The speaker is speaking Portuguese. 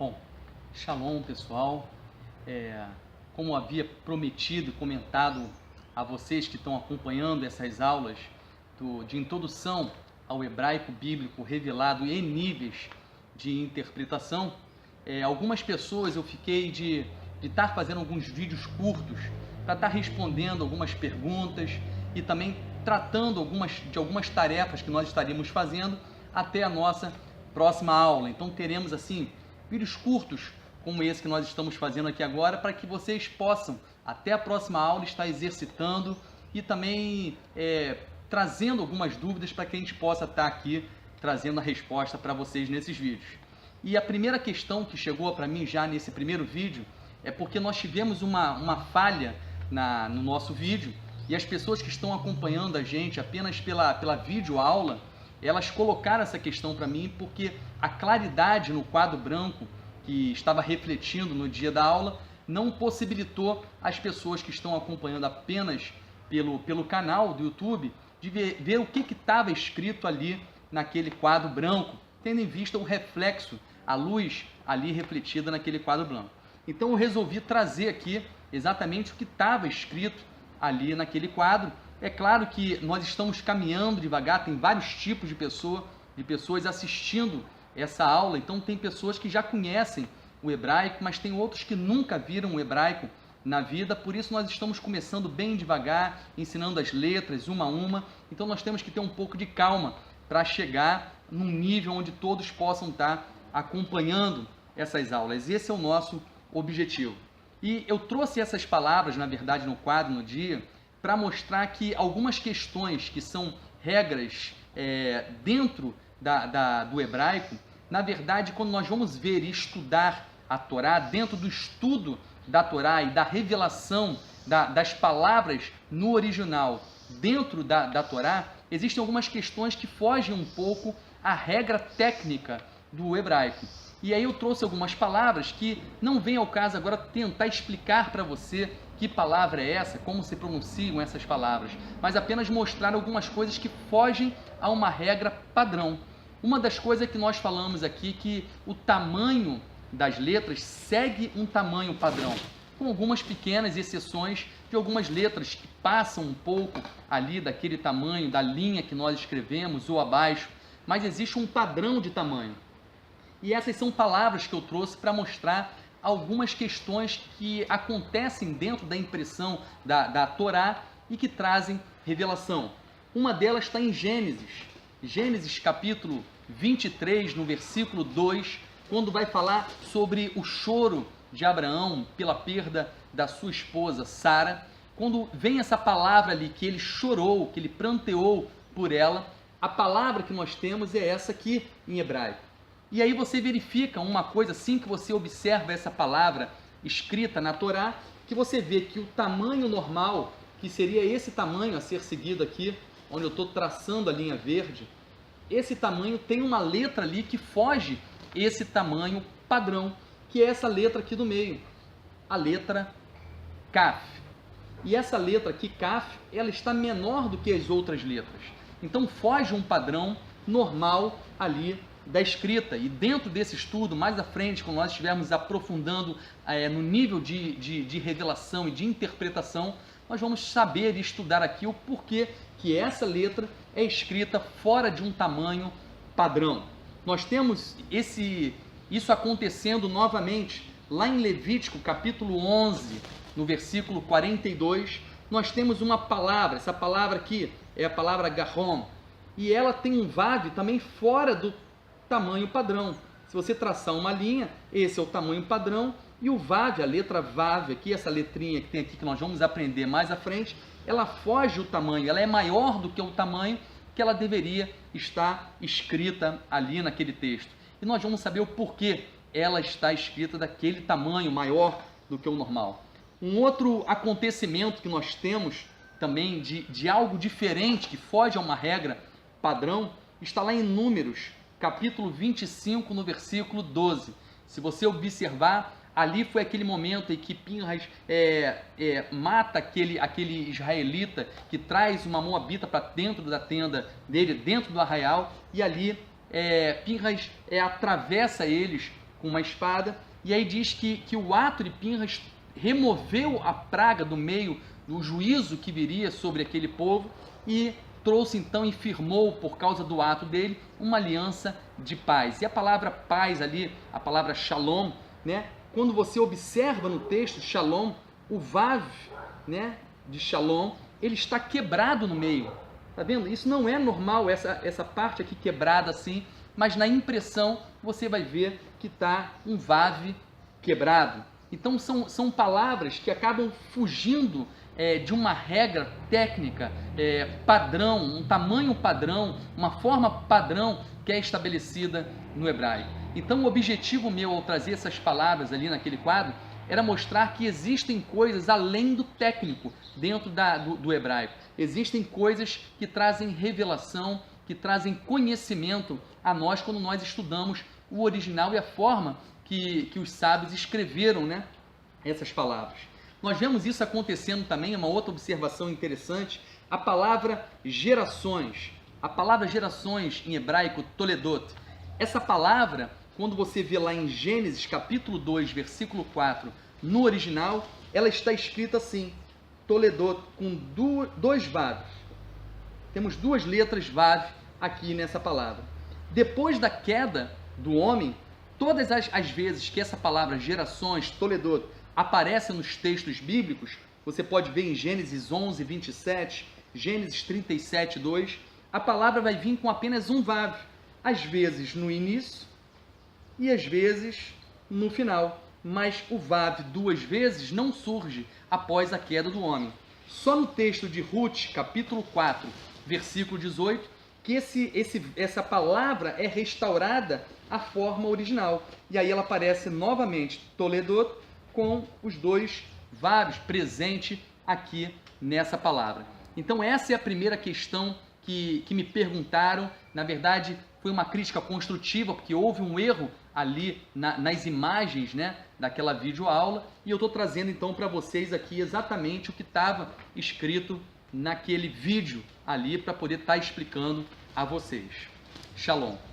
Bom, Shalom pessoal, como havia prometido e comentado a vocês que estão acompanhando essas aulas de introdução ao hebraico bíblico revelado em níveis de interpretação, algumas pessoas eu fiquei de estar fazendo alguns vídeos curtos para estar respondendo algumas perguntas e também tratando de algumas tarefas que nós estaríamos fazendo até a nossa próxima aula. Então teremos assim vídeos curtos como esse que nós estamos fazendo aqui agora, para que vocês possam até a próxima aula estar exercitando e também trazendo algumas dúvidas para que a gente possa estar aqui trazendo a resposta para vocês nesses vídeos. E a primeira questão que chegou para mim já nesse primeiro vídeo é porque nós tivemos uma falha no nosso vídeo e as pessoas que estão acompanhando a gente apenas pela videoaula, elas colocaram essa questão para mim porque a claridade no quadro branco que estava refletindo no dia da aula não possibilitou as pessoas que estão acompanhando apenas pelo canal do YouTube de ver o que estava escrito ali naquele quadro branco, tendo em vista o reflexo, a luz ali refletida naquele quadro branco. Então eu resolvi trazer aqui exatamente o que estava escrito ali naquele quadro. É claro que nós estamos caminhando devagar, tem vários tipos de pessoas assistindo essa aula, então tem pessoas que já conhecem o hebraico, mas tem outros que nunca viram o hebraico na vida, por isso nós estamos começando bem devagar, ensinando as letras uma a uma, então nós temos que ter um pouco de calma para chegar num nível onde todos possam estar acompanhando essas aulas. Esse é o nosso objetivo. E eu trouxe essas palavras, na verdade, no quadro no dia, para mostrar que algumas questões que são regras dentro do hebraico, na verdade, quando nós vamos ver e estudar a Torá, dentro do estudo da Torá e da revelação das palavras no original dentro da Torá, existem algumas questões que fogem um pouco à regra técnica do hebraico. E aí eu trouxe algumas palavras que não vem ao caso agora tentar explicar para você que palavra é essa, como se pronunciam essas palavras, mas apenas mostrar algumas coisas que fogem a uma regra padrão. Uma das coisas que nós falamos aqui que o tamanho das letras segue um tamanho padrão, com algumas pequenas exceções de algumas letras que passam um pouco ali daquele tamanho, da linha que nós escrevemos ou abaixo, mas existe um padrão de tamanho. E essas são palavras que eu trouxe para mostrar algumas questões que acontecem dentro da impressão da Torá e que trazem revelação. Uma delas está em Gênesis capítulo 23, no versículo 2, quando vai falar sobre o choro de Abraão pela perda da sua esposa Sara. Quando vem essa palavra ali que ele chorou, que ele pranteou por ela, a palavra que nós temos é essa aqui em hebraico. E aí você verifica uma coisa assim que você observa essa palavra escrita na Torá, que você vê que o tamanho normal, que seria esse tamanho a ser seguido aqui, onde eu estou traçando a linha verde, esse tamanho tem uma letra ali que foge esse tamanho padrão, que é essa letra aqui do meio, a letra Kaf. E essa letra aqui, Kaf, ela está menor do que as outras letras. Então foge um padrão normal ali da escrita. E dentro desse estudo, mais à frente, quando nós estivermos aprofundando no nível de revelação e de interpretação, nós vamos saber e estudar aqui o porquê que essa letra é escrita fora de um tamanho padrão. Nós temos isso acontecendo novamente lá em Levítico capítulo 11, no versículo 42, nós temos uma palavra, essa palavra aqui é a palavra Gahom, e ela tem um vav também fora do tamanho padrão. Se você traçar uma linha, esse é o tamanho padrão, e o vav, a letra vav aqui, essa letrinha que tem aqui que nós vamos aprender mais à frente, ela foge o tamanho, ela é maior do que o tamanho que ela deveria estar escrita ali naquele texto. E nós vamos saber o porquê ela está escrita daquele tamanho maior do que o normal. Um outro acontecimento que nós temos também de algo diferente, que foge a uma regra padrão, está lá em Números, capítulo 25, no versículo 12. Se você observar, ali foi aquele momento em que Pinhas mata aquele israelita que traz uma moabita para dentro da tenda dele, dentro do arraial, e ali Pinhas atravessa eles com uma espada, e aí diz que o ato de Pinhas removeu a praga do meio, do juízo que viria sobre aquele povo, e trouxe então e firmou, por causa do ato dele, uma aliança de paz. E a palavra paz ali, a palavra shalom, né? Quando você observa no texto shalom, o vav, né, de shalom, ele está quebrado no meio. Tá vendo? Isso não é normal, essa parte aqui quebrada assim, mas na impressão você vai ver que está um vav quebrado. Então são palavras que acabam fugindo de uma regra técnica padrão, um tamanho padrão, uma forma padrão que é estabelecida no hebraico. Então o objetivo meu ao trazer essas palavras ali naquele quadro era mostrar que existem coisas além do técnico dentro do hebraico. Existem coisas que trazem revelação, que trazem conhecimento a nós quando nós estudamos o original e a forma que os sábios escreveram, né, essas palavras. Nós vemos isso acontecendo também, uma outra observação interessante, a palavra gerações. A palavra gerações em hebraico, toledot. Essa palavra, quando você vê lá em Gênesis capítulo 2, versículo 4, no original, ela está escrita assim, toledot, com dois vav. Temos duas letras vav aqui nessa palavra. Depois da queda do homem, todas as vezes que essa palavra gerações, toledot, aparece nos textos bíblicos, você pode ver em Gênesis 11, 27, Gênesis 37, 2, a palavra vai vir com apenas um vav, às vezes no início e às vezes no final, mas o vav duas vezes não surge após a queda do homem. Só no texto de Ruth, capítulo 4, versículo 18, que essa palavra é restaurada à forma original, e aí ela aparece novamente, toledot, com os dois vavs presentes aqui nessa palavra. Então essa é a primeira questão que me perguntaram. Na verdade foi uma crítica construtiva, porque houve um erro ali nas imagens, né, daquela videoaula, e eu estou trazendo então para vocês aqui exatamente o que estava escrito naquele vídeo ali, para poder estar explicando a vocês. Shalom.